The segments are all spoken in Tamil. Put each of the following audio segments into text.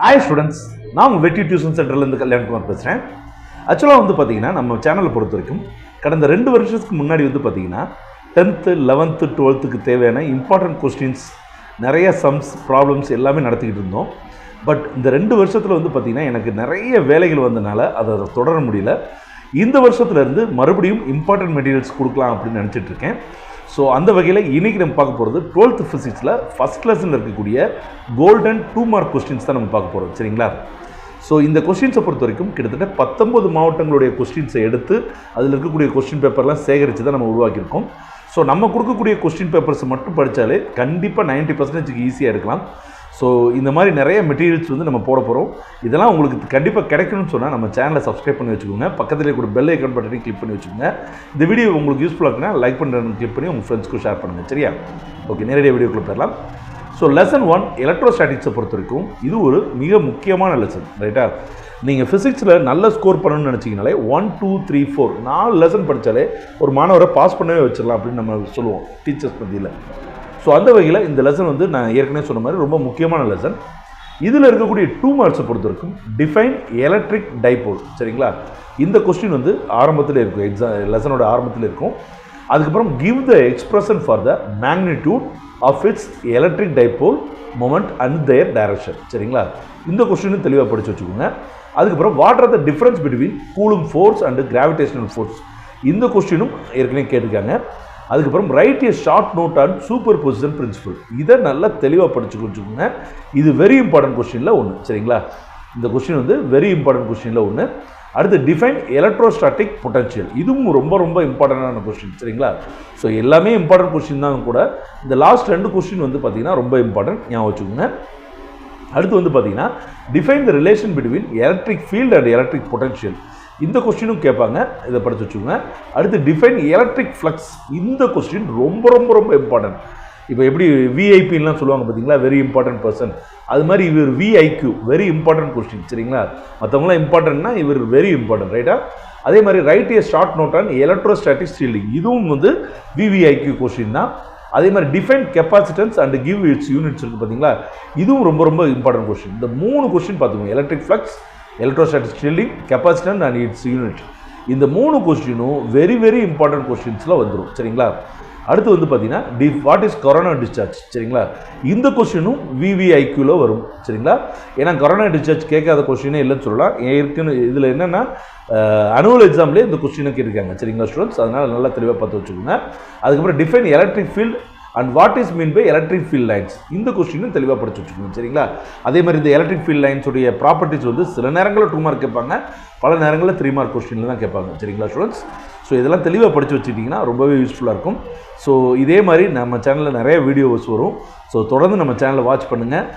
Hi students, நான் வெற்றி டியூஷன் சென்டர்ல இருந்து கல்யாண்குமார் பேசுறேன். ஆக்சுவலா பாத்தீங்கன்னா நம்ம சேனலை பொறுத்த வரைக்கும் கடந்த 2 வருஷத்துக்கு முன்னாடி பாத்தீங்கன்னா 10th 11th 12th தேவையான இம்பார்ட்டன்ட் क्वेश्चंस நிறைய சம்ஸ் ப்ராப்ளம்ஸ் எல்லாமே நடத்திக்கிட்டு இருந்தோம். பட் இந்த 2 வருஷத்துல பாத்தீங்கன்னா எனக்கு நிறைய வேலைகள் வந்தனால அதை தொடர முடியல. இந்த வருஷத்துல இருந்து மறுபடியும் இம்பார்ட்டன்ட் மெட்டீரியல்ஸ் கொடுக்கலாம் அப்படின்னு நினைச்சிட்டு இருக்கேன். ஸோ அந்த வகையில் இன்றைக்கி நம்ம பார்க்க போகிறது 12th ஃபிசிக்ஸில் ஃபஸ்ட் லெசனில் இருக்கக்கூடிய கோல்டன் 2 மார்க் கொஸ்டின்ஸ் தான் நம்ம பார்க்க போகிறோம். சரிங்களா? ஸோ இந்த கொஸ்டின்ஸை பொறுத்த வரைக்கும் கிட்டத்தட்ட 19 மாவட்டங்களுடைய கொஸ்டின்ஸை எடுத்து அதில் இருக்கக்கூடிய கொஸ்டின் பேப்பர்லாம் சேகரித்து தான் நம்ம உருவாக்கியிருக்கோம். ஸோ நம்ம கொடுக்கக்கூடிய கொஸ்டின் பேப்பர்ஸ் மட்டும் படித்தாலே கண்டிப்பாக 90% ஈஸியாக இருக்கலாம். ஸோ இந்த மாதிரி நிறைய மெட்டீரியல்ஸ் நம்ம போட போகிறோம். இதெல்லாம் உங்களுக்கு கண்டிப்பாக கிடைக்கணும்னு சொன்னால் நம்ம சேனலை சப்ஸ்கிரைப் பண்ணி வச்சுக்கோங்க. பக்கத்தில் கூட பெல் ஐக்கான் பட்டனையும் கிளிக் பண்ணி வச்சுக்கோங்க. இந்த வீடியோ உங்களுக்கு யூஸ்ஃபுல்லாக இருக்குன்னா லைக் பண்ணுறதுன்னு கிளிக் பண்ணி உங்கள் ஃப்ரெண்ட்ஸ்க்கு ஷேர் பண்ணுங்கள். சரியா? ஓகே, நேரடியாக வீடியோக்குள்ளே போயிடலாம். ஸோ லெசன் 1 எலக்ட்ரோஸ்டாட்டிக்ஸை பொறுத்த வரைக்கும் இது ஒரு மிக முக்கியமான லெசன். ரைட்டா? நீங்கள் ஃபிசிக்ஸில் நல்ல ஸ்கோர் பண்ணணும்னு நினச்சிங்கனாலே 1 2 3 4 4 லெசன் படித்தாலே ஒரு மாணவரை பாஸ் பண்ணவே வச்சிடலாம் அப்படின்னு நம்ம சொல்லுவோம் டீச்சர்ஸ் பற்றியில். ஸோ அந்த வகையில் இந்த லெசன் நான் ஏற்கனவே சொன்ன மாதிரி ரொம்ப முக்கியமான லெசன். இதில் இருக்கக்கூடிய 2 மார்க்ஸை பொறுத்த வரைக்கும் டிஃபைன் எலக்ட்ரிக் டைபோல். சரிங்களா? இந்த கொஸ்டின் ஆரம்பத்தில் இருக்கும், லெசனோட ஆரம்பத்தில் இருக்கும். அதுக்கப்புறம் give the expression for the magnitude of its electric dipole moment and their direction. சரிங்களா? இந்த கொஸ்டினும் தெளிவாக படித்து வச்சுக்கோங்க. அதுக்கப்புறம் what are the difference between Coulomb force and gravitational force. இந்த கொஸ்டினும் ஏற்கனவே கேட்டிருக்காங்க. அதுக்கப்புறம் write a short note on superposition principle. இதை நல்லா தெளிவாக படித்து வச்சுக்கோங்க. இது வெரி இம்பார்ட்டன்ட் கொஸ்டினில் ஒன்று. சரிங்களா? இந்த கொஸ்டின் வெரி இம்பார்ட்டன்ட் கொஸ்டினில் ஒன்று. அடுத்து டிஃபைன் எலக்ட்ரோஸ்டாட்டிக் பொட்டன்ஷியல். இதுவும் ரொம்ப ரொம்ப இம்பார்ட்டண்டான கொஸ்டின். சரிங்களா? ஸோ எல்லாமே இம்பார்ட்டன்ட் கொஸ்டின் தான் கூட. இந்த லாஸ்ட் 2 கொஸ்டின் பார்த்தீங்கன்னா ரொம்ப இம்பார்ட்டன்ட், ஞாபகம் வச்சுக்கோங்க. அடுத்து பார்த்தீங்கன்னா define the relation between electric field and electric potential. இந்த கொஸ்டினும் கேட்பாங்க, இதை படித்து வச்சுக்கோங்க. அடுத்து டிஃபைன் எலக்ட்ரிக் ஃப்ளக்ஸ். இந்த கொஸ்டின் ரொம்ப ரொம்ப ரொம்ப இம்பார்ட்டன்ட். இப்போ எப்படி விஐபின்லாம் சொல்லுவாங்க பார்த்தீங்களா, வெரி இம்பார்ட்டன்ட் பர்சன், அது மாதிரி இவர் விஐக்யூ வெரி இம்பார்ட்டன்ட் கொஸ்டின். சரிங்களா? மற்றவங்களாம் இம்பார்ட்டன்ட்னா இவர் வெரி இம்பார்ட்டன்ட். ரைட்டா? அதே மாதிரி write a short note on electrostatic shielding. இதுவும் விவிஐக்யூ கொஸ்டின் தான். அதே மாதிரி define capacitance and give its units இருக்குது பார்த்தீங்களா, இதுவும் ரொம்ப ரொம்ப இம்பார்ட்டன்ட் கொஸ்டின். இந்த 3 கொஸ்டின் பார்த்துக்கோங்க, electric flux, electrostatic shielding, capacitance and it's unit. இந்த 3 கொஸ்டினும் வெரி வெரி இம்பார்ட்டன்ட் கொஸ்டின்ஸில் வந்துடும். சரிங்களா? அடுத்து பார்த்தீங்கன்னா வாட் இஸ் கொரோனா டிஸ்சார்ஜ். சரிங்களா? இந்த கொஸ்டினும் விவிஐக்யூவில் வரும். சரிங்களா? ஏன்னா கொரோனா டிஸ்சார்ஜ் கேட்காத கொஸ்டினே இல்லைன்னு சொல்லலாம். இருக்குன்னு இதில் என்னென்னா அனுவல் எக்ஸாம்லேயே இந்த கொஸ்டினை கேட்டிருக்காங்க. சரிங்களா ஸ்டூடெண்ட்ஸ்? அதனால் நல்லா தெளிவாக பார்த்து வச்சுக்கோங்க. அதுக்கப்புறம் define electric field and what is mean by electric field lines. இந்த கொஸ்டினும் தெளிவாக படிச்சு வச்சுக்கோங்க. சரிங்களா? அதே மாதிரி இந்த எலக்ட்ரிக் ஃபீல்ட் லைன்ஸுடைய ப்ராப்பர்ட்டிஸ் சில நேரங்களில் 2 மார்க் கேட்பாங்க, பல நேரங்களில் 3 மார்க் கொஸ்டினில் தான் கேட்பாங்க. சரிங்களா ஸ்டூடெண்ட்ஸ்? ஸோ இதெல்லாம் தெளிவாக படித்து வச்சுக்கிட்டிங்கன்னா ரொம்பவே யூஸ்ஃபுல்லாக இருக்கும். ஸோ இதே மாதிரி நம்ம சேனலில் நிறைய வீடியோஸ் வரும். ஸோ தொடர்ந்து நம்ம சேனலை வாட்ச் பண்ணுங்கள்.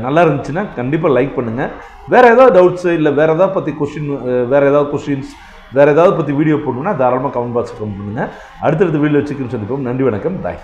நல்லா இருந்துச்சுன்னா கண்டிப்பாக லைக் பண்ணுங்கள். வேறு ஏதாவது டவுட்ஸு இல்லை வேறு ஏதாவது பற்றி வேறு ஏதாவது கொஸ்டின்ஸ் வேறு ஏதாவது பற்றி வீடியோ போடணுன்னா தாராளமாக கமெண்ட் பாக்ஸில் கமெண்ட் பண்ணுங்கள். அடுத்தடுத்த வீடியோ வச்சுக்கின்னு சந்திப்போம். நன்றி, வணக்கம், பாய்.